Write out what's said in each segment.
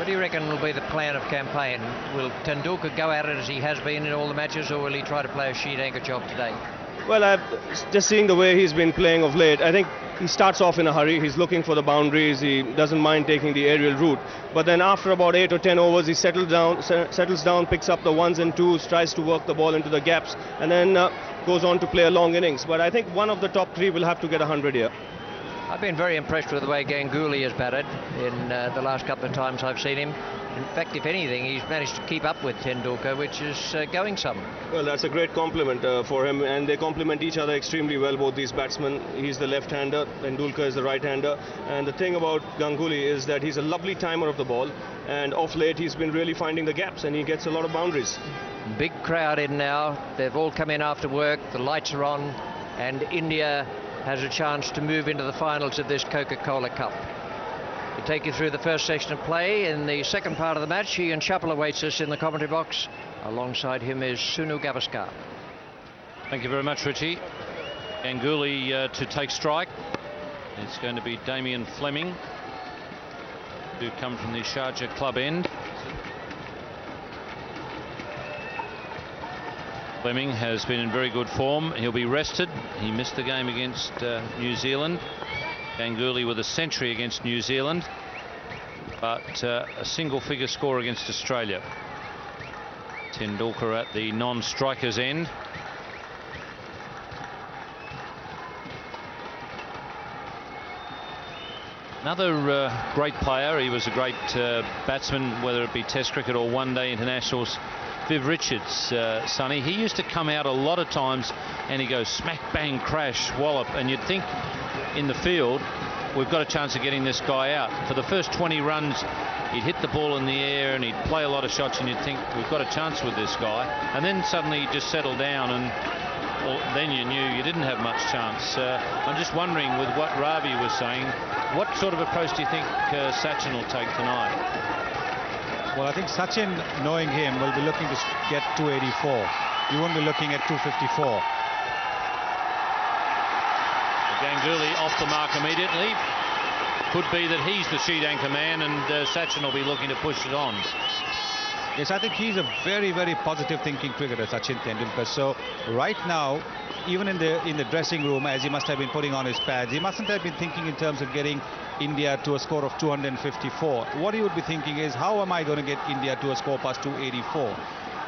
do you reckon will be the plan of campaign? Will Tendulkar go at it as he has been in all the matches, or will he try to play a sheet anchor job today? Well, just seeing the way he's been playing of late, I think he starts off in a hurry. He's looking for the boundaries. He doesn't mind taking the aerial route. But then after about 8 or 10 overs, he settles down, picks up the ones and twos, tries to work the ball into the gaps, and then goes on to play a long innings. But I think one of the top three will have to get 100 here. I've been very impressed with the way Ganguly has batted in the last couple of times I've seen him. In fact, if anything, he's managed to keep up with Tendulkar, which is going some. Well, that's a great compliment for him, and they complement each other extremely well, both these batsmen. He's the left-hander, Tendulkar is the right-hander, and the thing about Ganguly is that he's a lovely timer of the ball, and of late he's been really finding the gaps, and he gets a lot of boundaries. Big crowd in now. They've all come in after work. The lights are on, and India has a chance to move into the finals of this Coca-Cola Cup. To take you through the first section of play in the second part of the match, Ian Chappell awaits us in the commentary box. Alongside him is Sunu Gavaskar. Thank you very much, Richie. Ganguly to take strike. It's going to be Damien Fleming, who come from the Sharja club end. Fleming has been in very good form. He'll be rested. He missed the game against New Zealand. Ganguly with a century against New Zealand, but a single-figure score against Australia. Tendulkar at the non-strikers end. Another great player. He was a great batsman, whether it be Test cricket or one-day internationals. Viv Richards, Sonny, he used to come out a lot of times and he goes smack, bang, crash, wallop, and you'd think in the field we've got a chance of getting this guy out. For the first 20 runs he'd hit the ball in the air and he'd play a lot of shots, and you'd think we've got a chance with this guy, and then suddenly he just settled down, and well, then you knew you didn't have much chance. I'm just wondering, with what Ravi was saying, what sort of approach do you think Sachin will take tonight? Well, I think Sachin, knowing him, will be looking to get 284. He won't be looking at 254. Ganguly off the mark immediately. Could be that he's the sheet anchor man, and Sachin will be looking to push it on. Yes, I think he's a very, very positive thinking cricketer, Sachin Tendulkar. So right now, even in the dressing room, as he must have been putting on his pads, he mustn't have been thinking in terms of getting India to a score of 254. What he would be thinking is, how am I going to get India to a score past 284?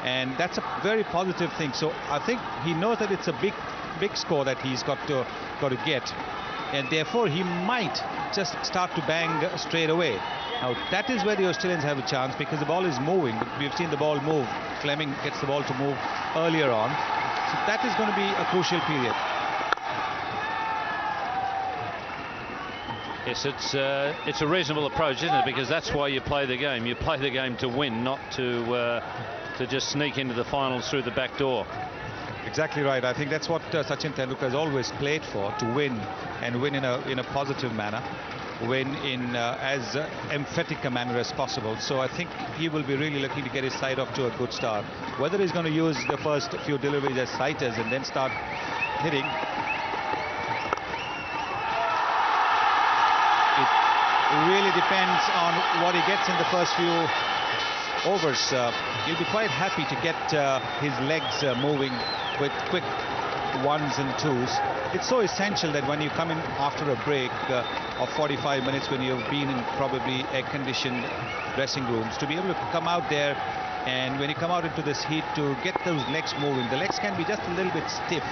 And that's a very positive thing. So I think he knows that it's a big score that he's got to get, and therefore he might just start to bang straight away. Now that is where the Australians have a chance, because the ball is moving. We've seen the ball move. Fleming gets the ball to move earlier on, so that is going to be a crucial period. Yes, it's a reasonable approach, isn't it? Because that's why you play the game. You play the game to win, not to just sneak into the finals through the back door. Exactly right. I think that's what Sachin Tendulkar has always played for, to win, and win in a positive manner, win in as emphatic a manner as possible. So I think he will be really looking to get his side off to a good start. Whether he's going to use the first few deliveries as sighters and then start hitting, it really depends on what he gets in the first few overs. He'll be quite happy to get his legs moving with quick ones and twos. It's so essential that when you come in after a break of 45 minutes, when you've been in probably air-conditioned dressing rooms, to be able to come out there, and when you come out into this heat, to get those legs moving. The legs can be just a little bit stiff.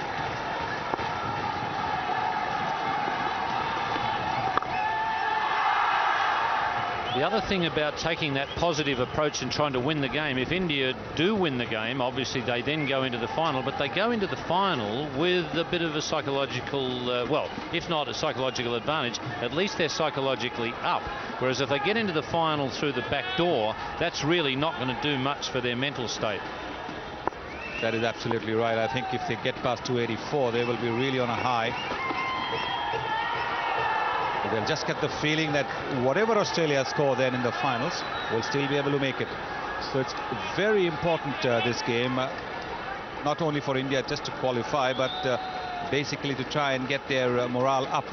The other thing about taking that positive approach and trying to win the game, if India do win the game, obviously they then go into the final, but they go into the final with a bit of a psychological, well, if not a psychological advantage, at least they're psychologically up. Whereas if they get into the final through the back door, that's really not going to do much for their mental state. That is absolutely right. I think if they get past 284, they will be really on a high. They'll just get the feeling that whatever Australia score then in the finals, will still be able to make it. So it's very important, this game, not only for India just to qualify, but basically to try and get their morale up.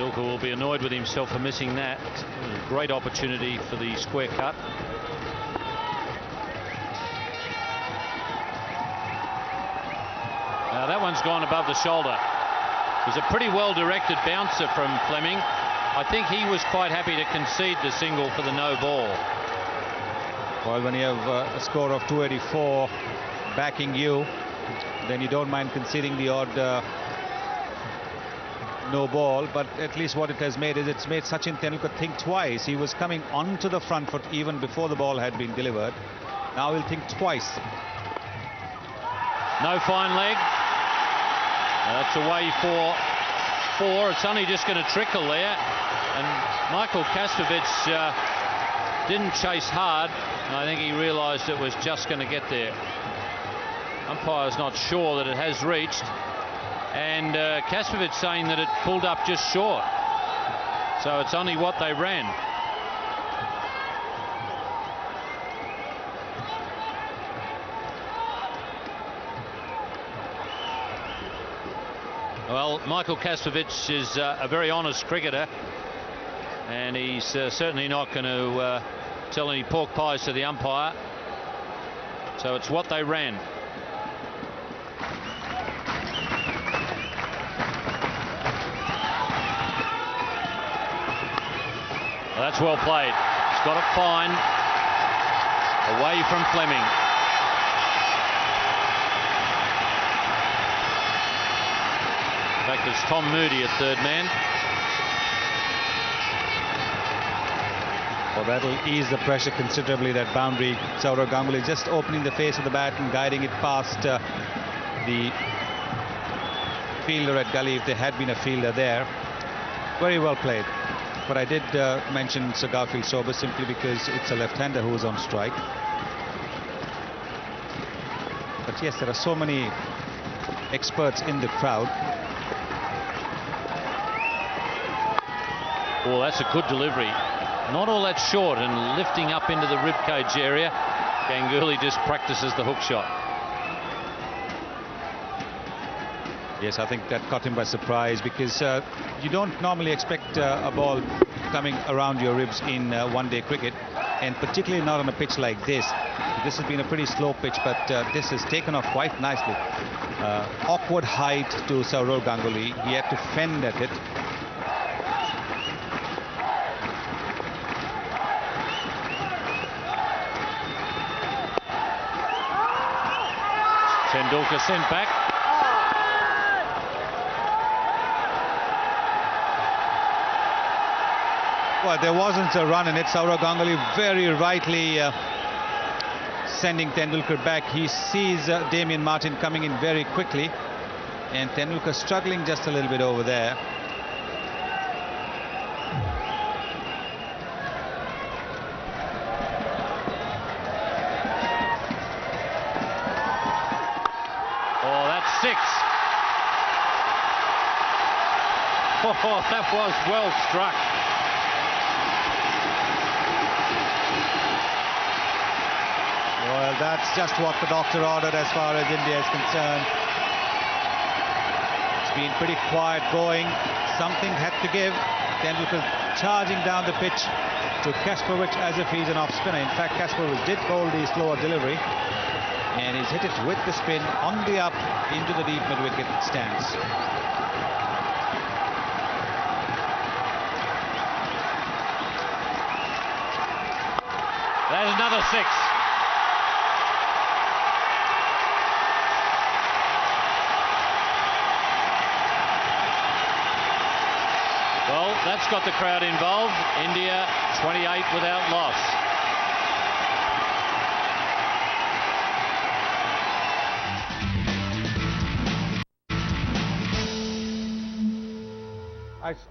Tendulkar will be annoyed with himself for missing that. A great opportunity for the square cut. Now that one's gone above the shoulder. It was a pretty well directed bouncer from Fleming. I think he was quite happy to concede the single for the no ball. Well, when you have a score of 284 backing you, then you don't mind conceding the odd no ball. But at least what it has made is it's made Sachin Tendulkar think twice. He was coming onto the front foot even before the ball had been delivered. Now he'll think twice. No fine leg. That's away for 4. It's only just going to trickle there. And Michael Kastrovic didn't chase hard. I think he realised it was just going to get there. Umpire's not sure that it has reached. And Kastrovic saying that it pulled up just short. So it's only what they ran. Well, Michael Kastrovic is a very honest cricketer, and he's certainly not going to tell any pork pies to the umpire. So it's what they ran. Well, that's well played. He's got it fine. Away from Fleming. In fact, it's Tom Moody at third man. Well, that'll ease the pressure considerably, that boundary. Sourav Ganguly just opening the face of the bat and guiding it past the fielder at gully, if there had been a fielder there. Very well played. But I did mention Sir Garfield Sobers simply because it's a left-hander who is on strike. But yes, there are so many experts in the crowd. Oh, that's a good delivery. Not all that short and lifting up into the ribcage area. Ganguly just practices the hook shot. Yes, I think that caught him by surprise, because you don't normally expect a ball coming around your ribs in one-day cricket, and particularly not on a pitch like this. This has been a pretty slow pitch, but this has taken off quite nicely. Awkward height to Sourav Ganguly. He had to fend at it. Tendulkar sent back. Well, there wasn't a run in it. Sourav Ganguly very rightly sending Tendulkar back. He sees Damien Martin coming in very quickly, and Tendulkar struggling just a little bit over there. Oh, that's 6. Oh, that was well struck. Well, that's just what the doctor ordered as far as India is concerned. It's been pretty quiet going. Something had to give. Tendulkar charging down the pitch to Kastrovic as if he's an off spinner. In fact, Kastrovic did bowl the slower delivery, and he's hit it with the spin on the up into the deep mid-wicket stance. There's another 6. Well, that's got the crowd involved. India 28 without loss.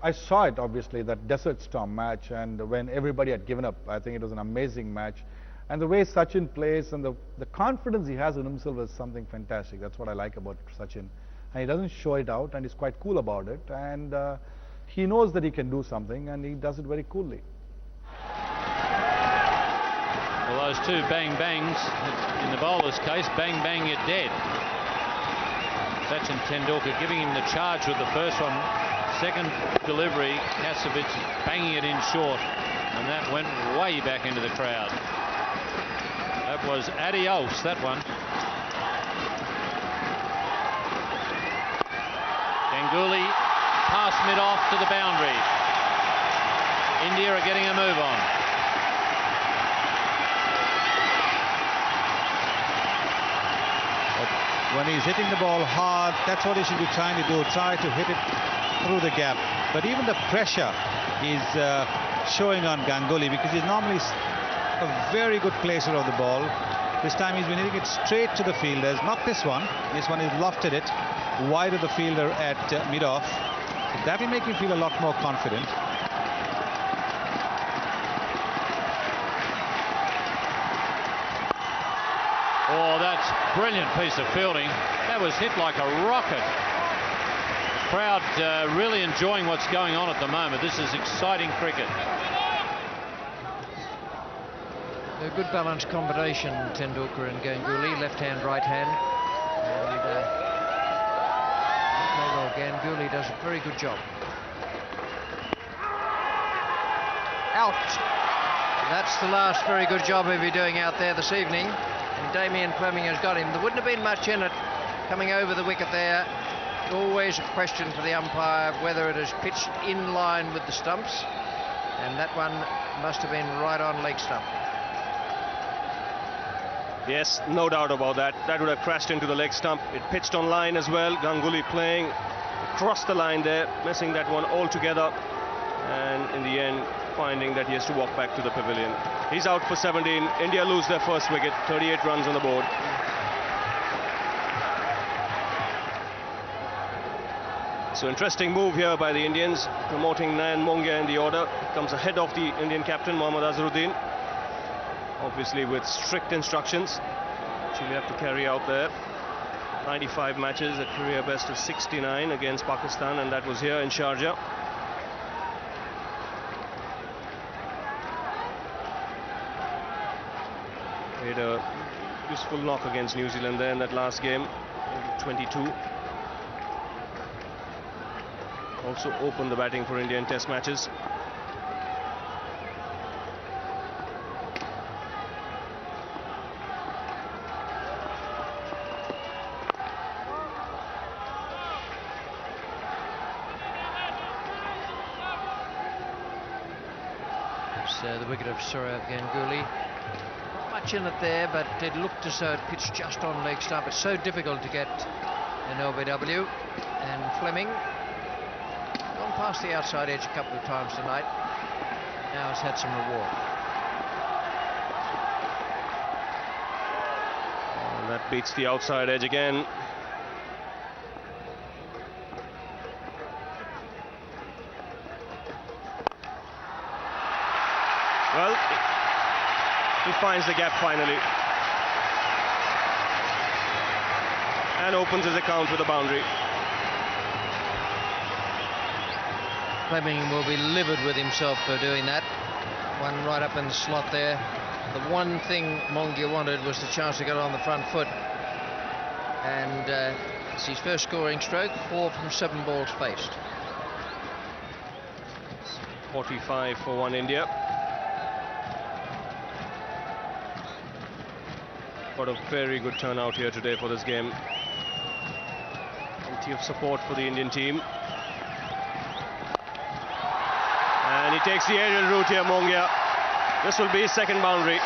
I saw it, obviously, that Desert Storm match, and when everybody had given up, I think it was an amazing match. And the way Sachin plays and the confidence he has in himself is something fantastic. That's what I like about Sachin. And he doesn't show it out, and he's quite cool about it. And he knows that he can do something, and he does it very coolly. Well, those two bang-bangs, in the bowler's case, bang-bang, you're dead. Sachin Tendulkar giving him the charge with the first one, Second delivery, Kasevich banging it in short, and that went way back into the crowd. That was adios, that one. Ganguly past mid-off to the boundary. India are getting a move on. But when he's hitting the ball hard, that's what he should be trying to do, try to hit it through the gap. But even the pressure is showing on Ganguly, because he's normally a very good placer of the ball. This time he's been hitting it straight to the fielders. Not this one. This one is lofted it wide of the fielder at mid-off. That will make him feel a lot more confident. Oh, that's a brilliant piece of fielding. That was hit like a rocket. Crowd really enjoying what's going on at the moment. This is exciting cricket. A good balanced combination, Tendulkar and Ganguly, left hand, right hand. And well, Ganguly does a very good job. Out. That's the last very good job he'll be doing out there this evening. And Damien Fleming has got him. There wouldn't have been much in it coming over the wicket there. Always a question for the umpire whether it is pitched in line with the stumps. And that one must have been right on leg stump. Yes, no doubt about that. That would have crashed into the leg stump. It pitched on line as well. Ganguly playing across the line there, missing that one altogether. And in the end, finding that he has to walk back to the pavilion. He's out for 17. India lose their first wicket. 38 runs on the board. So interesting move here by the Indians, promoting Nayan Mongia in the order. Comes ahead of the Indian captain, Mohammad Azharuddin. Obviously with strict instructions, which he'll have to carry out there. 95 matches, a career best of 69 against Pakistan, and that was here in Sharjah. Made a useful knock against New Zealand there in that last game, 22. Also opened the batting for India in test matches. The wicket of Sourav Ganguly. Not much in it there, but it looked as though it pitched just on leg stump. It's so difficult to get an LBW. And Fleming gone past the outside edge a couple of times tonight. Now has had some reward. And that beats the outside edge again. Well, he finds the gap finally and opens his account with a boundary. Fleming will be livid with himself for doing that. One right up in the slot there. The one thing Mongia wanted was the chance to get on the front foot. And it's his first scoring stroke, 4 from 7 balls faced. 45 for one India. Got a very good turnout here today for this game. Plenty of support for the Indian team. And he takes the aerial route here, Mongia. This will be his second boundary.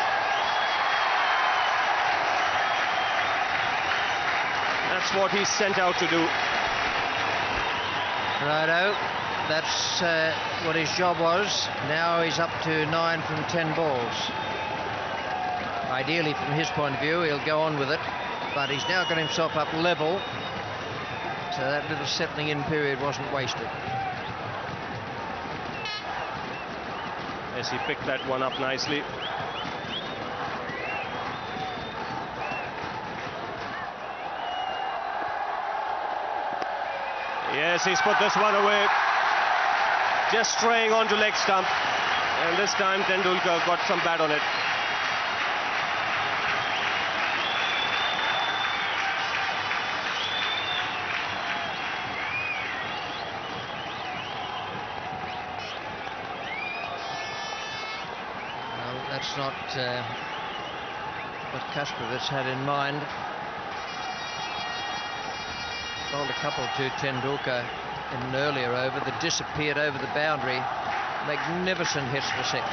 That's what he's sent out to do. Righto. That's what his job was. Now he's up to 9 from 10 balls. Ideally, from his point of view, he'll go on with it, but he's now got himself up level, so that little settling in period wasn't wasted. Yes, he picked that one up nicely. Yes, he's put this one away. Just straying onto leg stump, and this time Tendulkar got some bat on it. That's not what Kasparov had in mind. Bowled a couple to Tendulkar in an earlier over that disappeared over the boundary. Magnificent hits for six.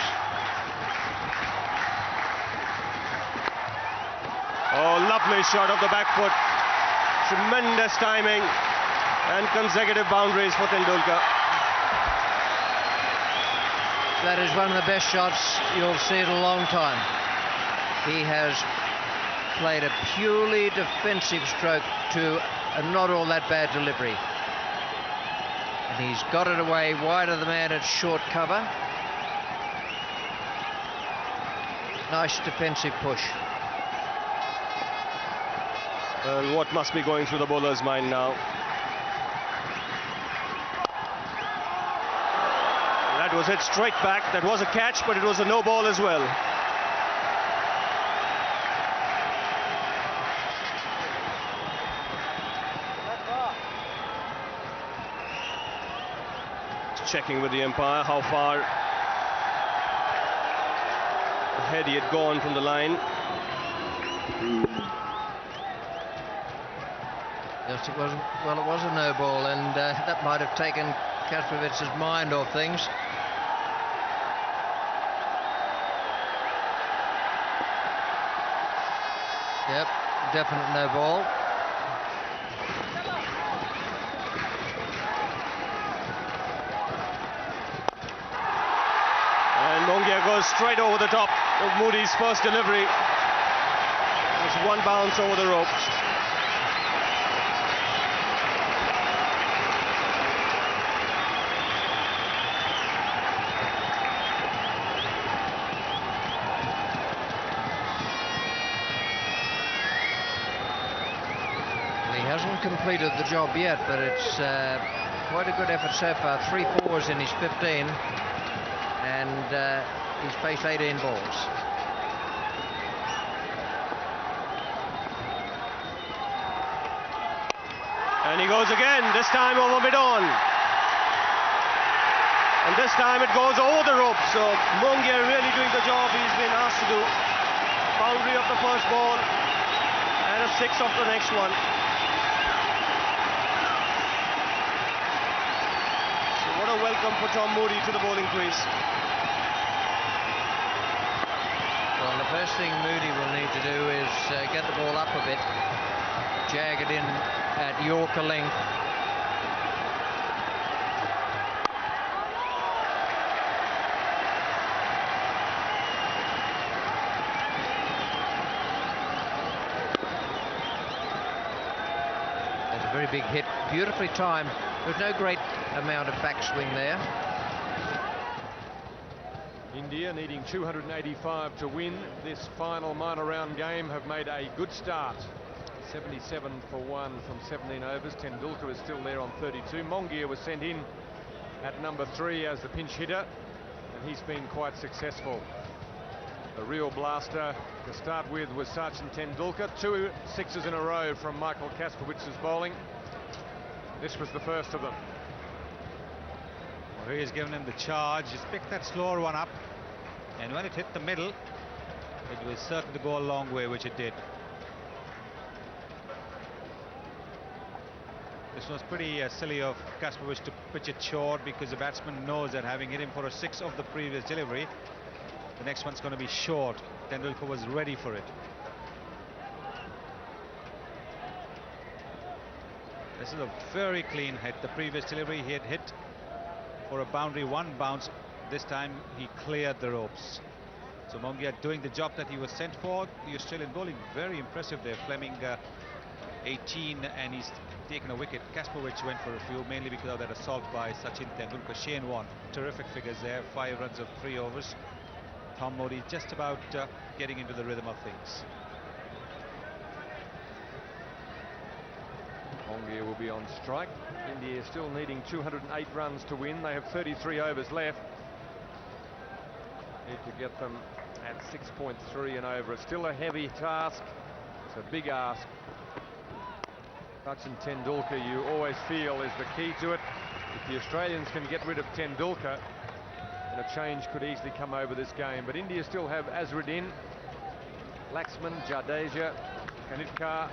Oh, lovely shot of the back foot. Tremendous timing and consecutive boundaries for Tendulkar. That is one of the best shots you'll see in a long time. He has played a purely defensive stroke to a not all that bad delivery. And he's got it away wide of the man at short cover. Nice defensive push. What must be going through the bowler's mind now? That was hit straight back. That was a catch, but it was a no ball as well. Checking with the umpire how far ahead he had gone from the line. Yes, it wasn't. Well, it was a no ball, and that might have taken Kasparovic's mind off things. Yep, definite no ball. And Mongia goes straight over the top of Moody's first delivery. Just one bounce over the rope. Completed the job yet, but it's quite a good effort so far. 3 fours in his 15, and he's faced 18 balls. And he goes again, this time over mid-on. And this time it goes over the rope, so Mongia really doing the job he's been asked to do. Boundary of the first ball, and a 6 of the next one. What a welcome for Tom Moody to the bowling crease. Well, the first thing Moody will need to do is get the ball up a bit, jag it in at Yorker length. That's a very big hit, beautifully timed. There's no great amount of backswing there. India needing 285 to win this final minor round game have made a good start. 77 for 1 from 17 overs. Tendulkar is still there on 32. Mongia was sent in at number 3 as the pinch hitter, and he's been quite successful. The real blaster to start with was Sachin Tendulkar. 2 sixes in a row from Michael Kasparovich's bowling. This was the first of them. Well, he's given him the charge. He's picked that slower one up, and when it hit the middle, it was certain to go a long way, which it did. This was pretty silly of Kasparovich to pitch it short, because the batsman knows that having hit him for a 6 of the previous delivery, the next one's going to be short. Tendulkar was ready for it. This is a very clean hit. The previous delivery he had hit for a boundary, 1 bounce. This time he cleared the ropes. So Mongia doing the job that he was sent for. The Australian bowling very impressive there. Fleming 18, and he's taken a wicket. Kasparovich went for a few, mainly because of that assault by Sachin Tendulkar. Shane Warne, terrific figures there. 5 runs of 3 overs. Tom Moody just about getting into the rhythm of things. Mongia will be on strike. India is still needing 208 runs to win. They have 33 overs left. Need to get them at 6.3 and over. It's still a heavy task. It's a big ask. Sachin Tendulkar, you always feel, is the key to it. If the Australians can get rid of Tendulkar, and a change could easily come over this game. But India still have Azharuddin, Laxman, Jadeja, Kanitkar,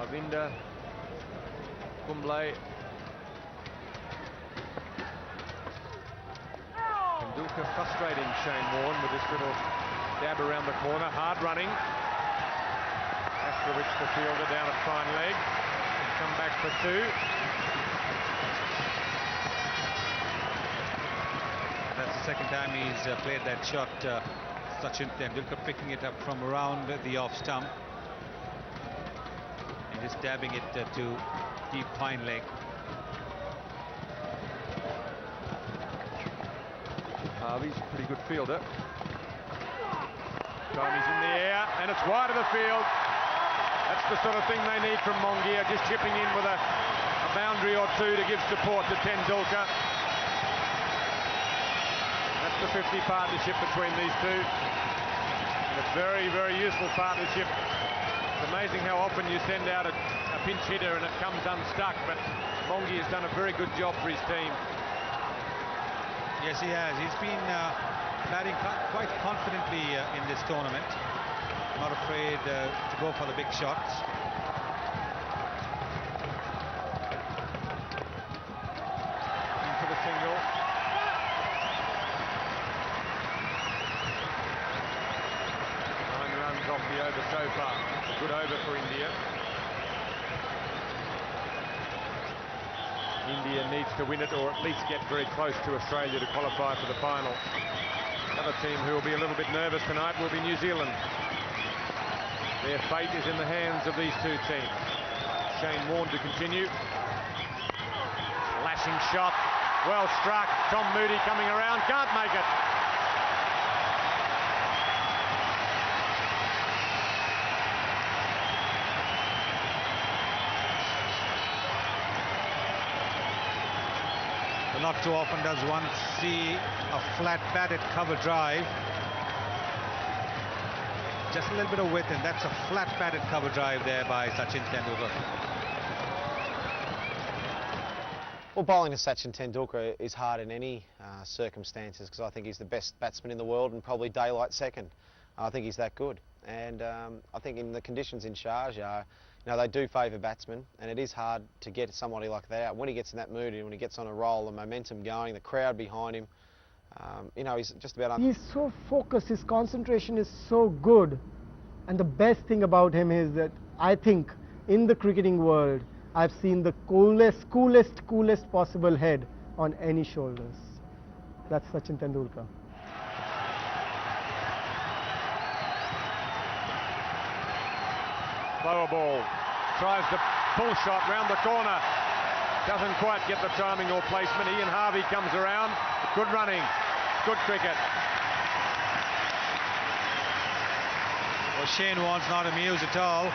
Avinda, Kumble, Tendulkar frustrating Shane Warne with this little dab around the corner, hard running. Astrovich, the fielder, down at fine leg. Come back for two. That's the second time he's played that shot. Sachin Tendulkar picking it up from around the off stump and just dabbing it to deep fine leg. Harvey's a pretty good fielder. Tommy's in the air, and it's wide of the field. That's the sort of thing they need from Mongia, just chipping in with a boundary or two to give support to Tendulkar. That's the 50 partnership between these two. And a very, very useful partnership. It's amazing how often you send out a pinch hitter and it comes unstuck, but Mongia has done a very good job for his team. Yes, he has. He's been batting quite confidently in this tournament. Not afraid to go for the big shots. In for the single. Off the over so far. A good over for India. India needs to win it, or at least get very close to Australia to qualify for the final. Another team who will be a little bit nervous tonight will be New Zealand. Their fate is in the hands of these two teams. Shane Warne to continue. Lashing shot. Well struck. Tom Moody coming around. Can't make it. Not too often does one see a flat batted cover drive. Just a little bit of width, and that's a flat batted cover drive there by Sachin Tendulkar. Well, bowling to Sachin Tendulkar is hard in any circumstances, because I think he's the best batsman in the world and probably daylight second. I think he's that good, and I think in the conditions in Sharja, you know, they do favour batsmen, and it is hard to get somebody like that. When he gets in that mood and when he gets on a roll, the momentum going, the crowd behind him, you know, he's just about... He's so focused, his concentration is so good. And the best thing about him is that I think in the cricketing world, I've seen the coolest possible head on any shoulders. That's Sachin Tendulkar. Lower ball, tries the pull shot round the corner, doesn't quite get the timing or placement. Ian Harvey comes around, good running, good cricket. Well, Shane Warne's not amused at all.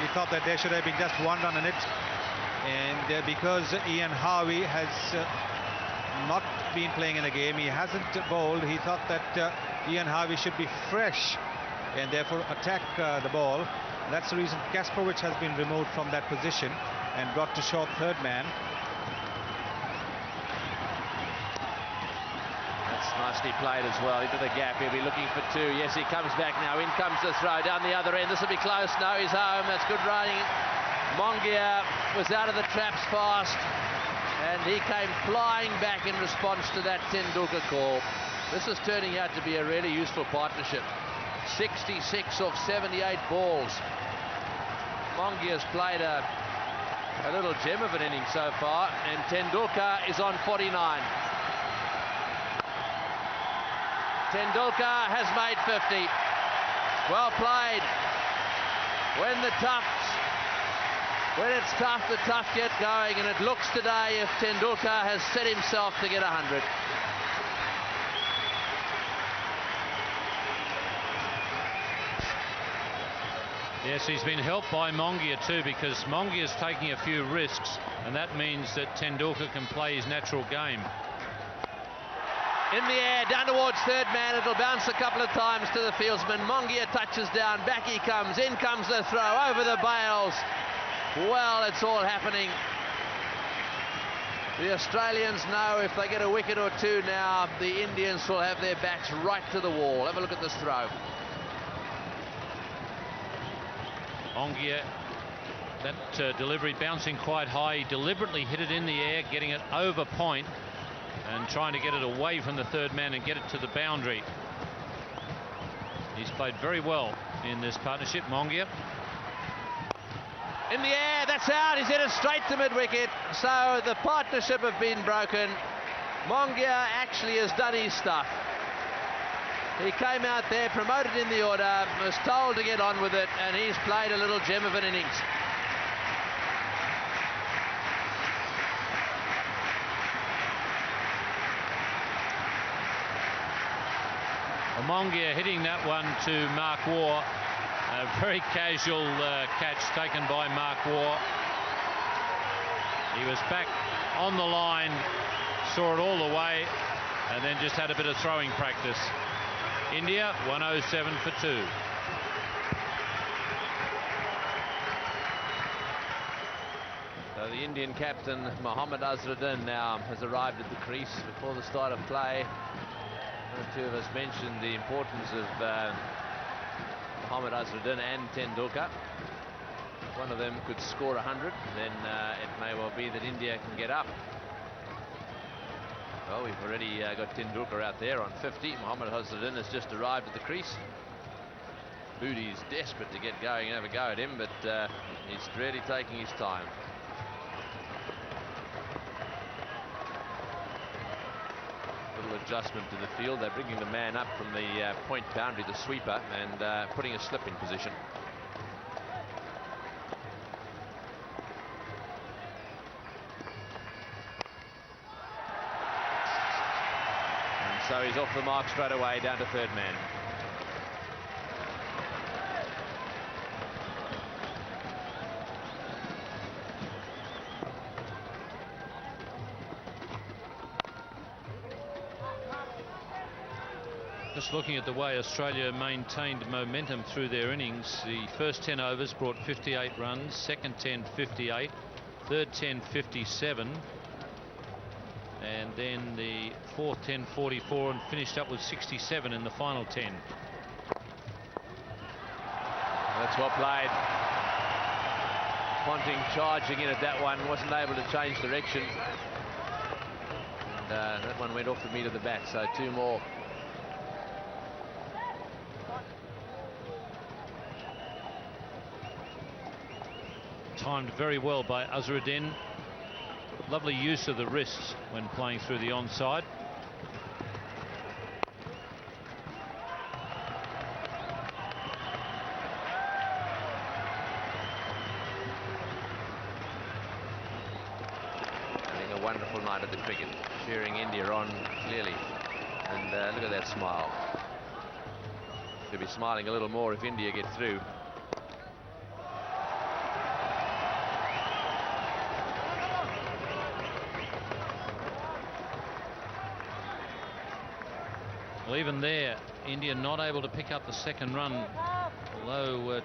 He thought that there should have been just one run in it, and because Ian Harvey has not been playing in the game, he hasn't bowled, he thought that Ian Harvey should be fresh and therefore attack the ball. That's the reason Kasparovich has been removed from that position and brought to short third man. That's nicely played as well into the gap. He'll be looking for two. Yes, he comes back now. In comes the throw down the other end. This will be close. No, he's home. That's good running. Mongia was out of the traps fast, and he came flying back in response to that Tendulkar call. This is turning out to be a really useful partnership. 66 of 78 balls. Mongia's played a little gem of an inning so far, and Tendulkar is on 49. Tendulkar has made 50. Well played. When it's tough, the tough get going, and it looks today if Tendulkar has set himself to get 100. Yes, he's been helped by Mongia too, because Mongia's taking a few risks, and that means that Tendulkar can play his natural game. In the air, down towards third man, it'll bounce a couple of times to the fieldsman. Mongia touches down, back he comes, in comes the throw, over the bails. Well, it's all happening. The Australians know if they get a wicket or two now, the Indians will have their backs right to the wall. Have a look at this throw. Mongia, that delivery bouncing quite high. He deliberately hit it in the air, getting it over point and trying to get it away from the third man and get it to the boundary. He's played very well in this partnership, Mongia. In the air, that's out. He's hit it straight to mid-wicket. So the partnership have been broken. Mongia actually has done his stuff. He came out there, promoted in the order, was told to get on with it, and he's played a little gem of an innings. Mongia hitting that one to Mark Waugh. A very casual catch taken by Mark Waugh. He was back on the line, saw it all the way, and then just had a bit of throwing practice. India 107 for 2. So the Indian captain Mohammad Azharuddin now has arrived at the crease before the start of play. The two of us mentioned the importance of Mohammad Azharuddin and Tendulkar. If one of them could score 100, then it may well be that India can get up. Well, we've already got Tendulkar out there on 50. Mohammad Azharuddin has just arrived at the crease. Moody's desperate to get going and have a go at him, but he's really taking his time. Little adjustment to the field. They're bringing the man up from the point boundary, the sweeper, and putting a slip in position. And so he's off the mark straight away, down to third man. Just looking at the way Australia maintained momentum through their innings, the first 10 overs brought 58 runs, second 10 58, third 10 57, and then the fourth 10 44, and finished up with 67 in the final 10. That's well played. Ponting charging in at that one, wasn't able to change direction, and that one went off the meat of the bat, so two more. Timed very well by Azharuddin. Lovely use of the wrists when playing through the onside. Having a wonderful night at the cricket, cheering India on clearly, and look at that smile. Should be smiling a little more if India get through. Well, even there, India not able to pick up the second run, although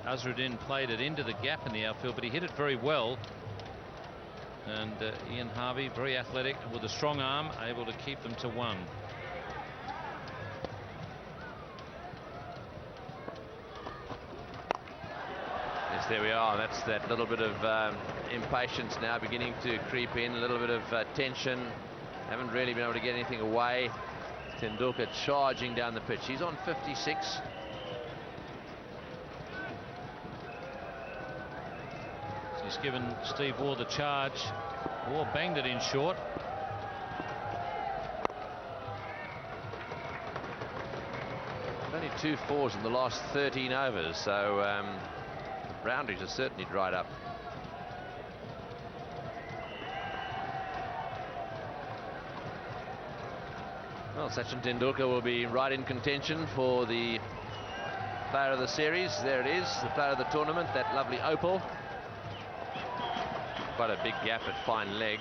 Azharuddin played it into the gap in the outfield, but he hit it very well. And Ian Harvey, very athletic with a strong arm, able to keep them to 1. Yes, there we are. That's that little bit of impatience now beginning to creep in, a little bit of tension. Haven't really been able to get anything away. Tendulkar charging down the pitch. He's on 56. He's given Steve Waugh the charge. Waugh banged it in short. Only 2 fours in the last 13 overs, so boundaries are certainly dried up. Well, Sachin Tendulkar will be right in contention for the player of the series. There it is, the player of the tournament, that lovely opal. Quite a big gap at fine leg.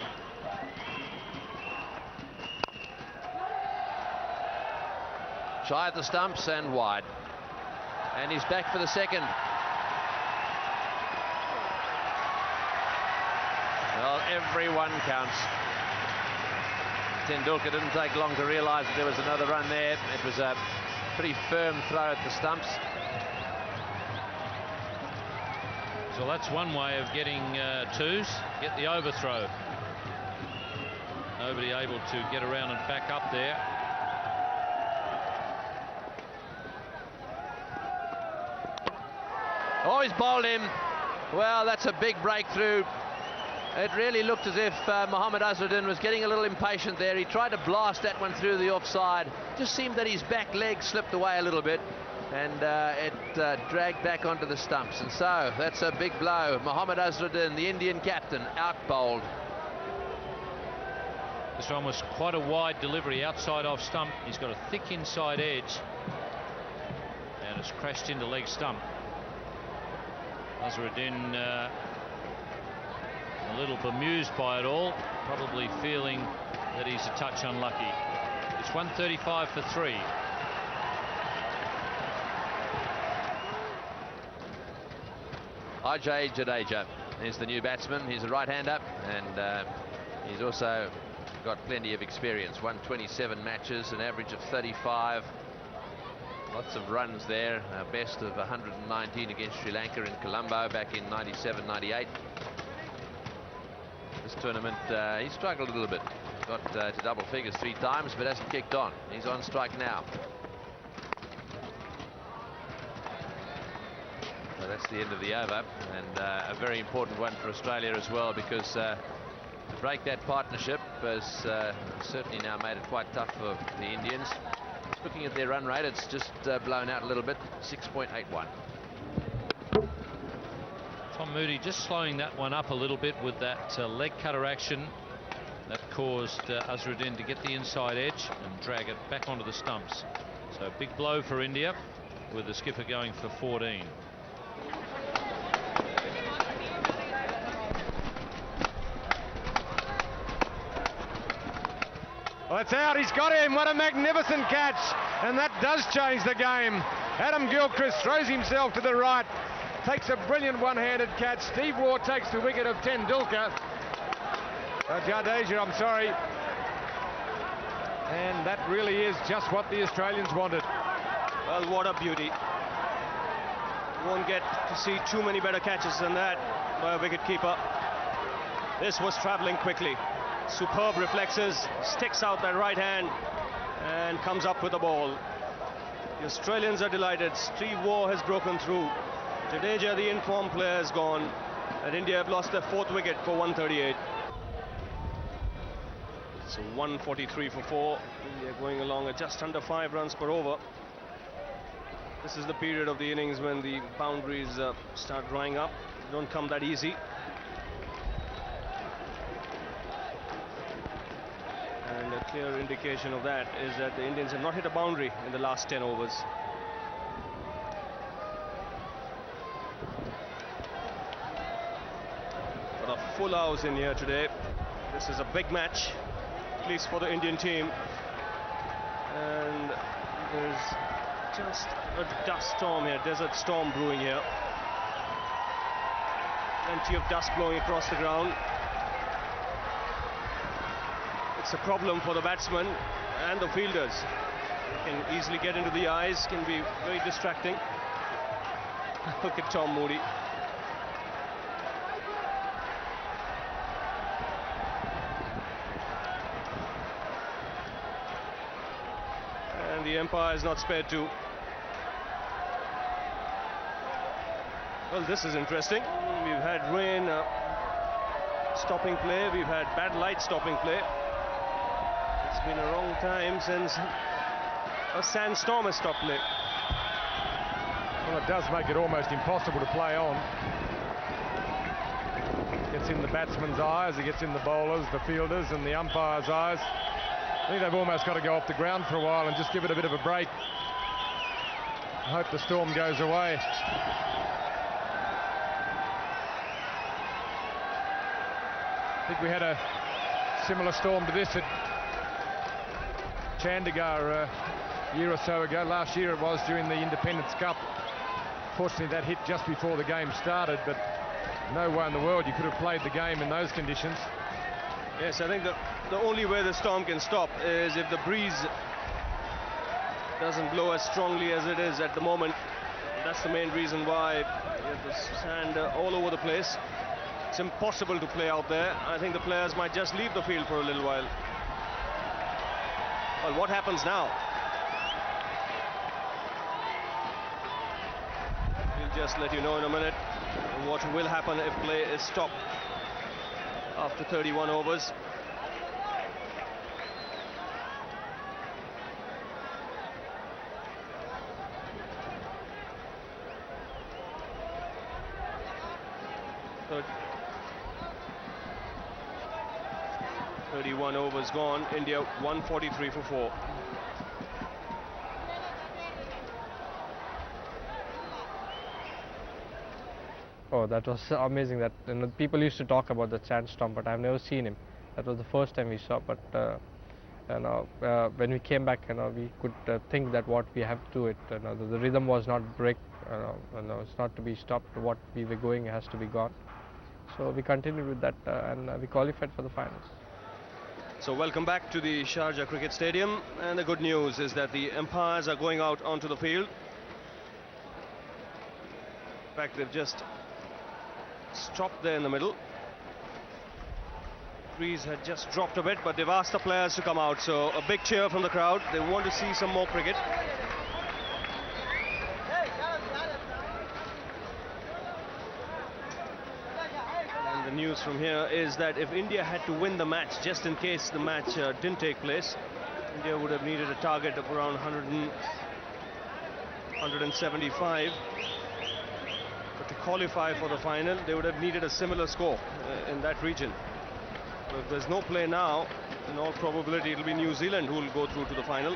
Shy at the stumps and wide. And he's back for the second. Well, every one counts. Tendulkar didn't take long to realise that there was another run there. It was a pretty firm throw at the stumps. So that's one way of getting twos, get the overthrow. Nobody able to get around and back up there. Oh, he's bowled him. Well, that's a big breakthrough. It really looked as if Mohammad Azharuddin was getting a little impatient there. He tried to blast that one through the offside. Just seemed that his back leg slipped away a little bit, and it dragged back onto the stumps. And so that's a big blow. Mohammad Azharuddin, the Indian captain, out bowled. This one was quite a wide delivery outside off stump. He's got a thick inside edge, and it's crashed into leg stump. Azharuddin a little bemused by it all, probably feeling that he's a touch unlucky. It's 135 for 3. Ajay Jadeja is the new batsman. He's a right-hander, and he's also got plenty of experience. 127 matches, an average of 35. Lots of runs there, best of 119 against Sri Lanka in Colombo back in 97-98. This tournament, he struggled a little bit. Got to double figures 3 times, but hasn't kicked on. He's on strike now. So that's the end of the over, and a very important one for Australia as well, because to break that partnership has certainly now made it quite tough for the Indians. Looking at their run rate, it's just blown out a little bit, 6.81. Tom Moody just slowing that one up a little bit with that leg cutter action that caused Azharuddin to get the inside edge and drag it back onto the stumps. So a big blow for India, with the skipper going for 14. Well, it's out. He's got him. What a magnificent catch. And that does change the game. Adam Gilchrist throws himself to the right, takes a brilliant one-handed catch. Steve Waugh takes the wicket of Tendulkar. Jadeja, I'm sorry. And that really is just what the Australians wanted. Well, what a beauty. You won't get to see too many better catches than that by a wicket-keeper. This was travelling quickly. Superb reflexes, sticks out that right hand and comes up with the ball. The Australians are delighted. Steve Waugh has broken through. Jadeja, the informed player, has gone, and India have lost their 4th wicket for 138. So 143 for 4. India going along at just under 5 runs per over. This is the period of the innings when the boundaries start drying up. They don't come that easy. And a clear indication of that is that the Indians have not hit a boundary in the last 10 overs. But a full house in here today. This is a big match, at least for the Indian team. And there's just a dust storm here, desert storm brewing here. Plenty of dust blowing across the ground. It's a problem for the batsmen and the fielders. It can easily get into the eyes, can be very distracting. Look at Tom Moody. And the umpire is not spared too. Well, this is interesting. We've had rain stopping play, we've had bad light stopping play. It's been a long time since a sandstorm has stopped play. Well, it does make it almost impossible to play on. It gets in the batsman's eyes, it gets in the bowlers, the fielders and the umpire's eyes. I think they've almost got to go off the ground for a while and just give it a bit of a break. I hope the storm goes away. I think we had a similar storm to this at Chandigarh a year or so ago. Last year it was during the Independence Cup. Fortunately that hit just before the game started, but No way in the world you could have played the game in those conditions. Yes, I think the only way the storm can stop is if the breeze doesn't blow as strongly as it is at the moment. That's the main reason why you have the sand all over the place. It's impossible to play out there. I think the players might just leave the field for a little while. Well, what happens now? We'll just let you know in a minute what will happen if play is stopped after 31 overs. So 31 overs gone. India 143 for 4. Oh, that was amazing. That people used to talk about the sandstorm, but I've never seen him. That was the first time we saw. But when we came back, we could think that what we have to do it. The rhythm was not break. It's not to be stopped. What we were going has to be gone. So we continued with that, and we qualified for the finals. So welcome back to the Sharja Cricket Stadium, and the good news is that the umpires are going out onto the field. In fact, they've just stopped there in the middle. Breeze had just dropped a bit, but they've asked the players to come out, so a big cheer from the crowd. They want to see some more cricket. And the news from here is that if India had to win the match, just in case the match didn't take place, India would have needed a target of around 175. But to qualify for the final, they would have needed a similar score in that region. So if there's no play now, in all probability it'll be New Zealand who will go through to the final.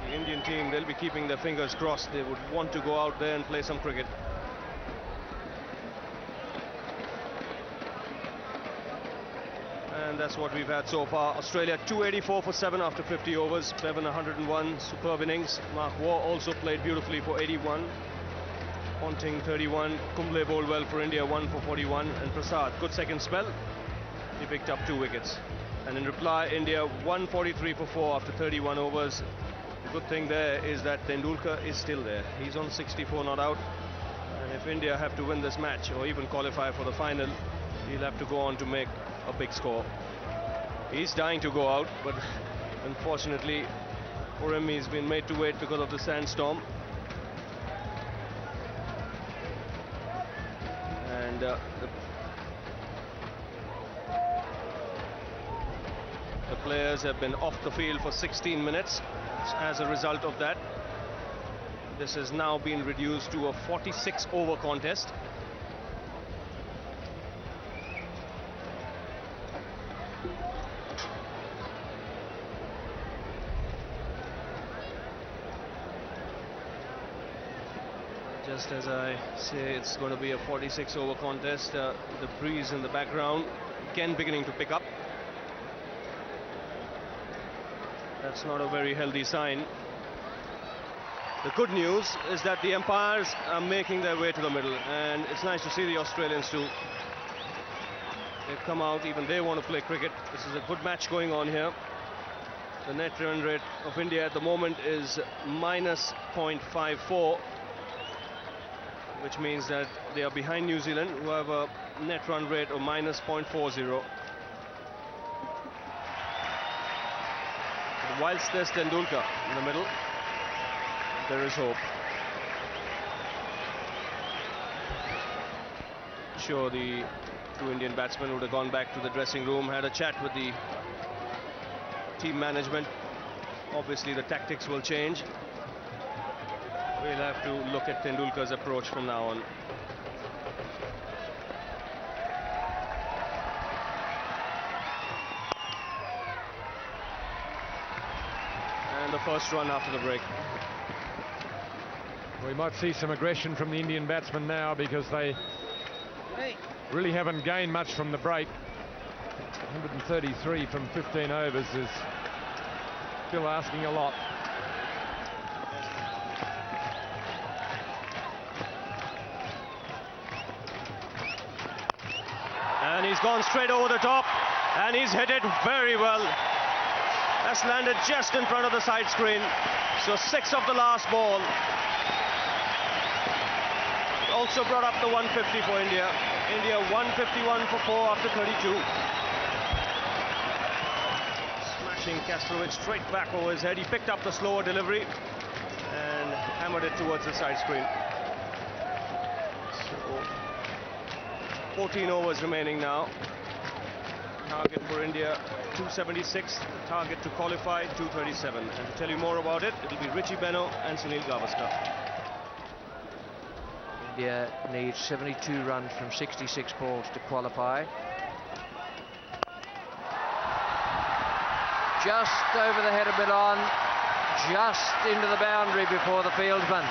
The Indian team, they'll be keeping their fingers crossed. They would want to go out there and play some cricket. And that's what we've had so far. Australia 284 for 7 after 50 overs. Bevan 101, superb innings. Mark Waugh also played beautifully for 81. Ponting 31, Kumble bowled well for India, 1 for 41, and Prasad, good second spell. He picked up 2 wickets. And in reply, India 143 for 4 after 31 overs. The good thing there is that Tendulkar is still there. He's on 64 not out. And if India have to win this match or even qualify for the final, he'll have to go on to make a big score. He's dying to go out, but unfortunately for him, he's been made to wait because of the sandstorm. And the players have been off the field for 16 minutes. As a result of that, this has now been reduced to a 46 over contest. Just as I say, it's going to be a 46 over contest. The breeze in the background again beginning to pick up. That's not a very healthy sign. The good news is that the umpires are making their way to the middle, and it's nice to see the Australians too. They've come out, even they want to play cricket. This is a good match going on here. The net run rate of India at the moment is minus 0.54. Which means that they are behind New Zealand, who have a net run rate of minus 0.40. But whilst there's Tendulkar in the middle, there is hope. Sure, the 2 Indian batsmen would have gone back to the dressing room, had a chat with the team management. Obviously, the tactics will change. We'll have to look at Tendulkar's approach from now on. And the first run after the break. We might see some aggression from the Indian batsmen now, because they really haven't gained much from the break. 133 from 15 overs is still asking a lot. And he's gone straight over the top, and he's hit it very well. That's landed just in front of the side screen. So 6 of the last ball. Also brought up the 150 for India. India 151 for 4 after 32. Smashing Kasparovic straight back over his head. He picked up the slower delivery and hammered it towards the side screen. So 14 overs remaining now. Target for India 276. Target to qualify 237. And to tell you more about it, it'll be Richie Beno and Sunil Gavaskar. India needs 72 runs from 66 balls to qualify. Just over the head of Milan, just into the boundary before the fieldsman.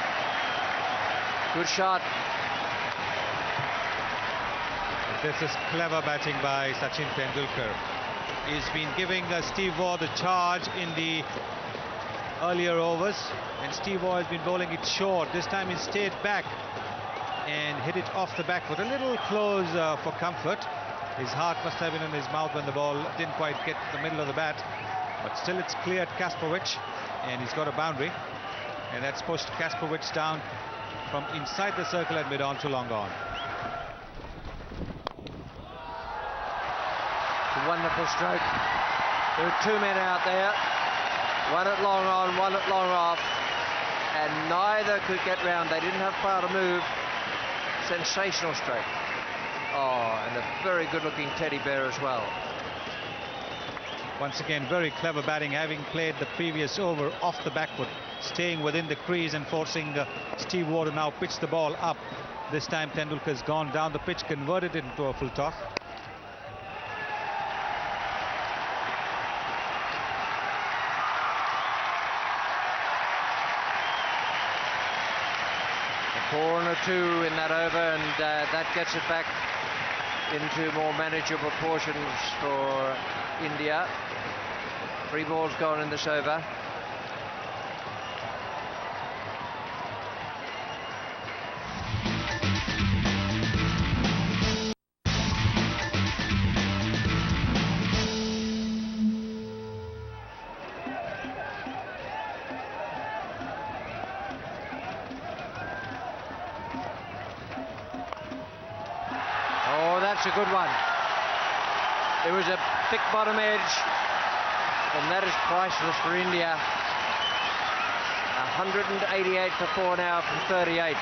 Good shot. This is clever batting by Sachin Tendulkar. He's been giving Steve Waugh the charge in the earlier overs, and Steve Waugh has been bowling it short. This time he stayed back and hit it off the back foot, a little close for comfort. His heart must have been in his mouth when the ball didn't quite get the middle of the bat, but still it's cleared Kasparovic, and he's got a boundary, and that's pushed Kasparovic down from inside the circle at mid-on to long on. Wonderful stroke. There were 2 men out there, one at long on, one at long off, and neither could get round. They didn't have far to move. Sensational stroke. Oh, and a very good looking teddy bear as well. Once again, very clever batting, having played the previous over off the back foot, staying within the crease and forcing Steve Waugh to now pitch the ball up. This time Tendulkar's gone down the pitch, converted it into a full toss. Corner 2 in that over, and that gets it back into more manageable proportions for India. 3 balls gone in this over. That's a good one. It was a thick bottom edge, and that is priceless for India. 188 for 4 now from 38.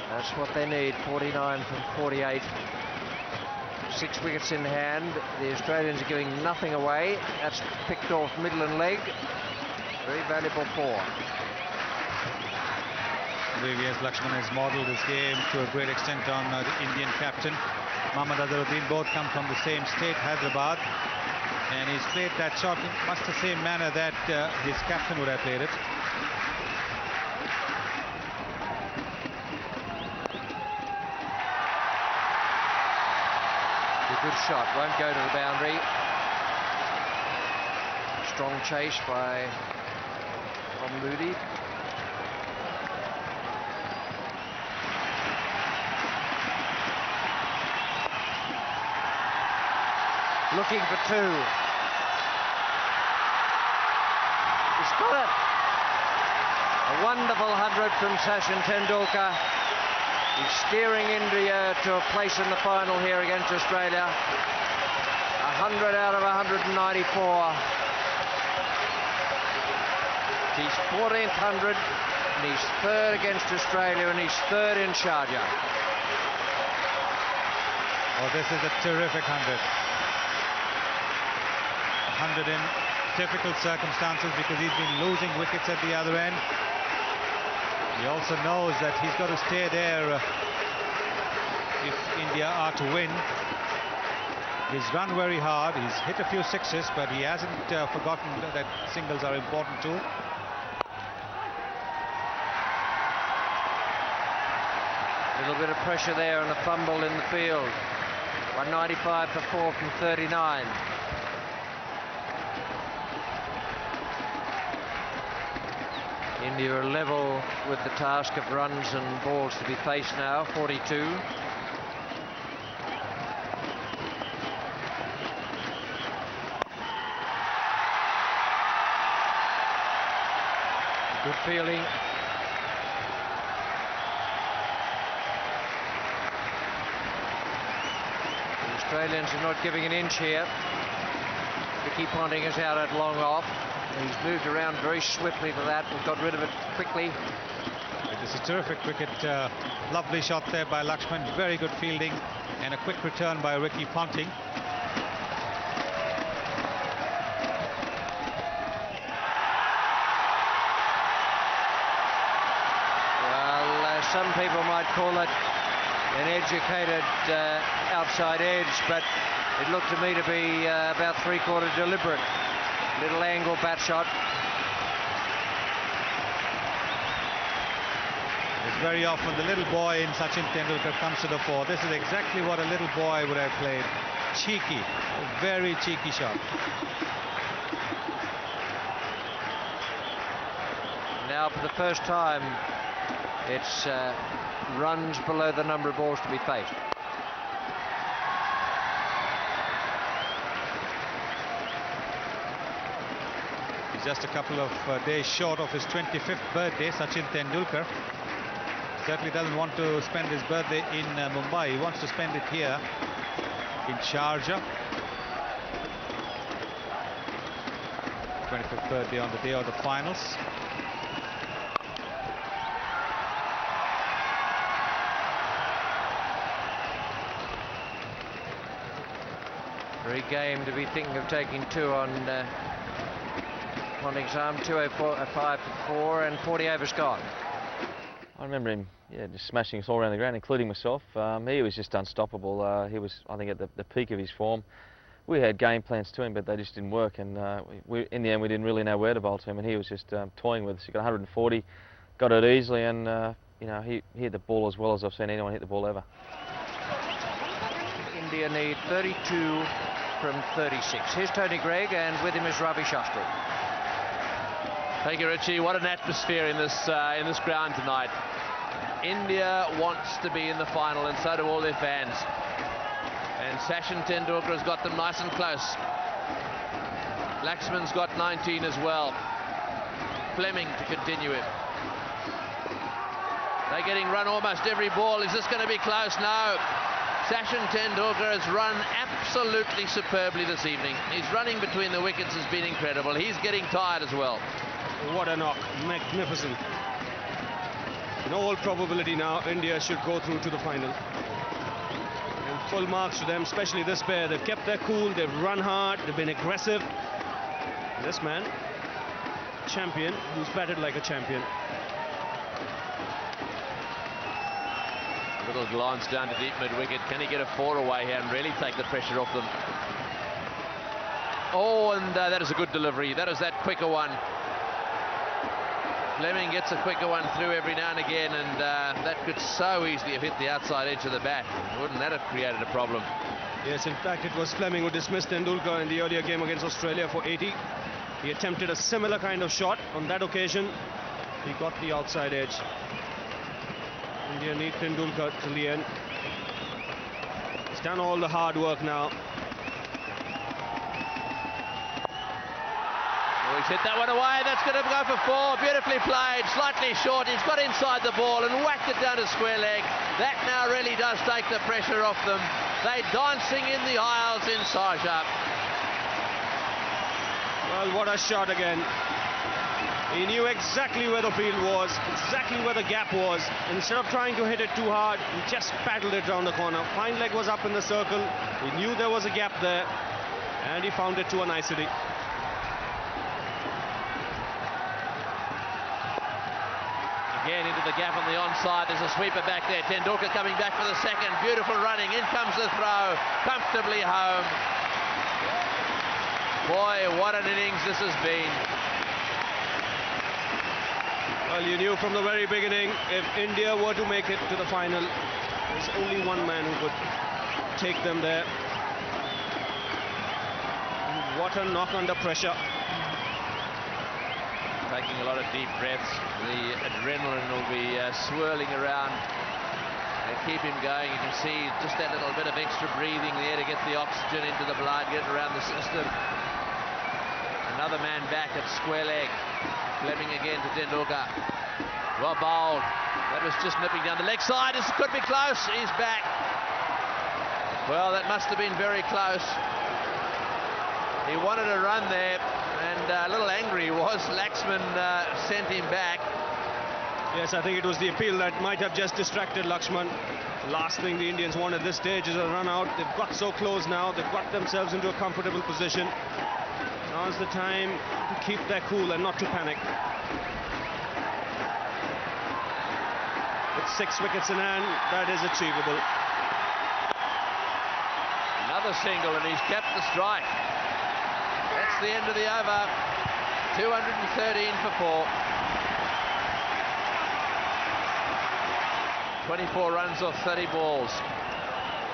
That's what they need, 49 from 48. 6 wickets in hand. The Australians are giving nothing away. That's picked off middle and leg. Very valuable 4. VVS Lakshman has modelled his game to a great extent on the Indian captain. Mohammad Azharuddin, both come from the same state, Hyderabad, and he's played that shot in much the same manner that his captain would have played it. A good shot, won't go to the boundary. Strong chase by Ron Moody. Looking for 2. He's got it. A wonderful 100 from Sachin Tendulkar. He's steering India to a place in the final here against Australia. 100 out of 194. He's 14th 100, and he's 3rd against Australia, and he's 3rd in Sharja. Oh, this is a terrific 100. 100 in difficult circumstances because he's been losing wickets at the other end. He also knows that he's got to stay there if India are to win. He's run very hard, he's hit a few sixes, but he hasn't forgotten that singles are important too. A little bit of pressure there and a fumble in the field. 195 for 4 from 39. India are level with the task of runs and balls to be faced now, 42. Good fielding. The Australians are not giving an inch here. Ricky Ponting is out at long off. He's moved around very swiftly to that and got rid of it quickly. This is terrific cricket. Lovely shot there by Lakshman. Very good fielding and a quick return by Ricky Ponting. Well, some people might call it an educated outside edge, but it looked to me to be about three-quarter deliberate. Little angle bat shot. It's very often the little boy in Sachin Tendulkar comes to the fore. This is exactly what a little boy would have played. Cheeky, a very cheeky shot. Now for the first time, it's runs below the number of balls to be faced. He's just a couple of days short of his 25th birthday, Sachin Tendulkar. Certainly doesn't want to spend his birthday in Mumbai. He wants to spend it here in Sharja. 25th birthday on the day of the finals. Very game to be thinking of taking two on Ponting's arm. 205 for 4 and 40 overs gone. I remember him, just smashing us all around the ground, including myself. He was just unstoppable. He was, I think, at the peak of his form. We had game plans to him, but they just didn't work. And in the end, we didn't really know where to bowl to him. And he was just toying with us. He got 140, got it easily, and he hit the ball as well as I've seen anyone hit the ball ever. India need 32 from 36. Here's Tony Greig, and with him is Ravi Shastri. Thank you, Richie. What an atmosphere in this ground tonight. India wants to be in the final, and so do all their fans. And Sachin Tendulkar has got them nice and close. Laxman's got 19 as well. Fleming to continue it. They're getting run almost every ball. Is this going to be close? No. Sachin Tendulkar has run absolutely superbly this evening. His running between the wickets has been incredible. He's getting tired as well. What a knock. Magnificent. In all probability now, India should go through to the final. And full marks to them, especially this pair. They've kept their cool, they've run hard, they've been aggressive. This man, champion, who's batted like a champion. A little glance down to deep mid-wicket. Can he get a 4 away here and really take the pressure off them? Oh, and that is a good delivery. That is that quicker one. Fleming gets a quicker one through every now and again, and that could so easily have hit the outside edge of the bat. Wouldn't that have created a problem? Yes, in fact, it was Fleming who dismissed Tendulkar in the earlier game against Australia for 80. He attempted a similar kind of shot. On that occasion, he got the outside edge. India need Tendulkar till the end. He's done all the hard work now. He's hit that one away. That's going to go for 4. Beautifully played, slightly short. He's got inside the ball and whacked it down to square leg. That now really does take the pressure off them. They're dancing in the aisles in Sharja. Well, what a shot again. He knew exactly where the field was, exactly where the gap was. Instead of trying to hit it too hard, he just paddled it round the corner. Fine leg was up in the circle. He knew there was a gap there, and he found it to a nicety. Again into the gap on the onside. There's a sweeper back there. Tendulkar coming back for the second. Beautiful running. In comes the throw. Comfortably home. Boy, what an innings this has been. Well, you knew from the very beginning, if India were to make it to the final, there's only one man who could take them there. And what a knock under pressure. Taking a lot of deep breaths. The adrenaline will be swirling around. They keep him going. You can see just that little bit of extra breathing there to get the oxygen into the blood, get it around the system. other man back at square leg. Fleming again to Tendulkar. Well bowled. That was just nipping down the leg side. This could be close. He's back. Well, that must have been very close. He wanted to run there, and a little angry he was. Laxman sent him back. Yes, I think it was the appeal that might have just distracted Lakshman. The last thing the Indians want at this stage is a run out. They've got so close now. They've got themselves into a comfortable position. Now's the time to keep their cool and not to panic. With 6 wickets in hand, that is achievable. Another single, and he's kept the strike. That's the end of the over. 213 for 4. 24 runs off 30 balls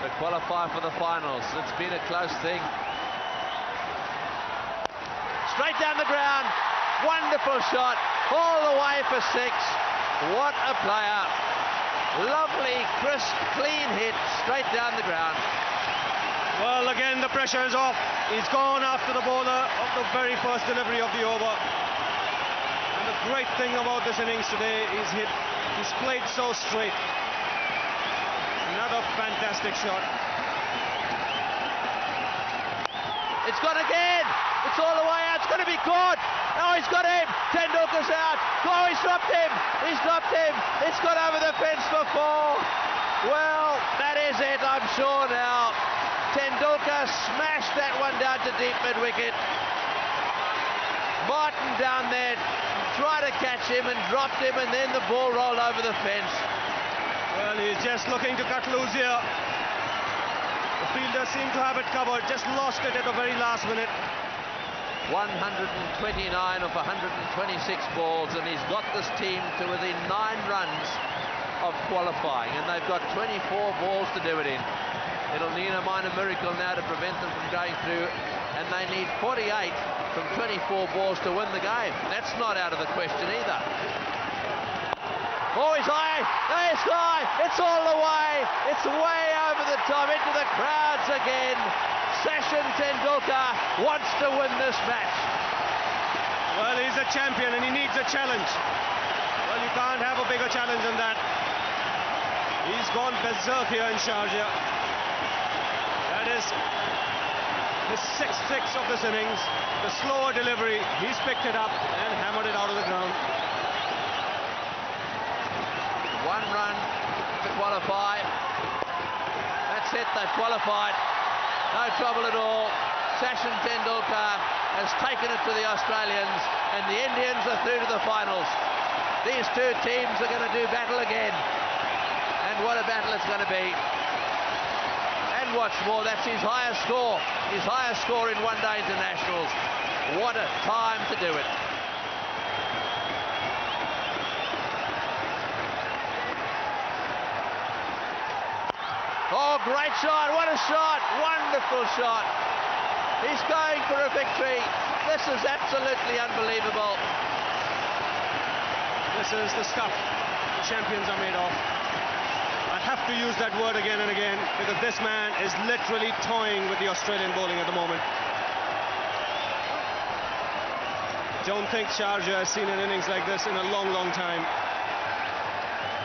to qualify for the finals. It's been a close thing. Straight down the ground. Wonderful shot. All the way for 6. What a player. Lovely, crisp, clean hit. Straight down the ground. Well, again, the pressure is off. He's gone after the bowler of the very first delivery of the over. And the great thing about this innings today is he's played so straight. Another fantastic shot. It's gone again. It's all the way out. It's going to be caught. Oh, he's got him. Tendulkar's out. Oh, he's dropped him. He's dropped him. It's gone over the fence for 4. Well, that is it, I'm sure now. Tendulkar smashed that one down to deep mid-wicket. Martin down there tried to catch him and dropped him, and then the ball rolled over the fence. Well, he's just looking to cut loose here. The fielder seemed to have it covered, just lost it at the very last minute. 129 of 126 balls, and he's got this team to within 9 runs of qualifying, and they've got 24 balls to do it in. It'll need a minor miracle now to prevent them from going through, and they need 48 from 24 balls to win the game. That's not out of the question either. Oh, he's high. There's high. It's all the way. It's way over the top into the crowds again. Sachin Tendulkar wants to win this match. Well, he's a champion and he needs a challenge. Well, you can't have a bigger challenge than that. He's gone berserk here in Sharja. That is the 6th 6 of this innings. The slower delivery. He's picked it up and hammered it out of the ground. 1 run to qualify. That's it, they've qualified. No trouble at all. Sachin Tendulkar has taken it to the Australians, and the Indians are through to the finals. These two teams are going to do battle again. And what a battle it's going to be. And what's more, that's his highest score. His highest score in one-day internationals. What a time to do it. Oh, great shot. What a shot. Wonderful shot. He's going for a victory. This is absolutely unbelievable. This is the stuff the champions are made of. I have to use that word again and again because this man is literally toying with the Australian bowling at the moment. Don't think Sharja has seen an innings like this in a long, long time.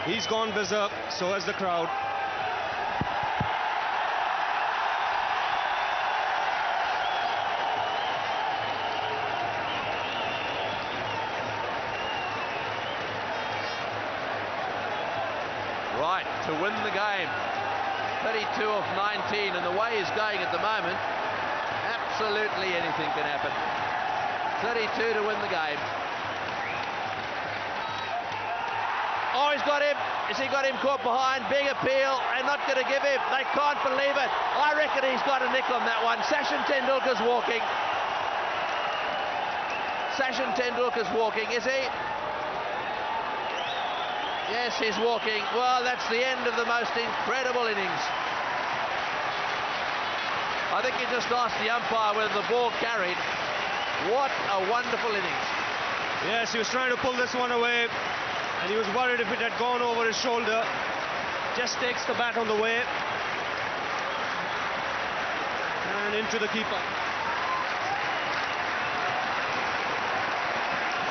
He's gone berserk, so has the crowd. Right, to win the game. 32 of 19, and the way he's going at the moment, absolutely anything can happen. 32 to win the game. Oh, he's got him. Has he got him caught behind? Big appeal, and not going to give him. They can't believe it. I reckon he's got a nick on that one. Sachin Tendulkar's walking. Sachin Tendulkar's walking, is he? Yes, he's walking. Well, that's the end of the most incredible innings. I think he just asked the umpire whether the ball carried. What a wonderful innings. Yes, he was trying to pull this one away, and he was worried if it had gone over his shoulder. Just takes the bat on the way. And into the keeper.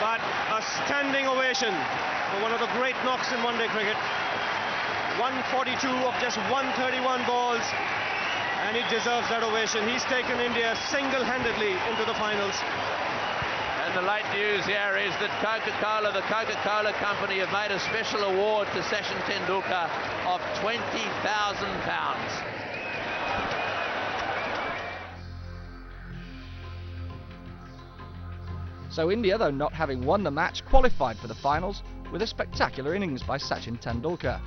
But a standing ovation for one of the great knocks in one-day cricket. 142 of just 131 balls, and he deserves that ovation. He's taken India single-handedly into the finals. And the late news here is that Coca-Cola, the Coca-Cola company, have made a special award to Sachin Tendulkar of £20,000. So India, though not having won the match, qualified for the finals with a spectacular innings by Sachin Tendulkar.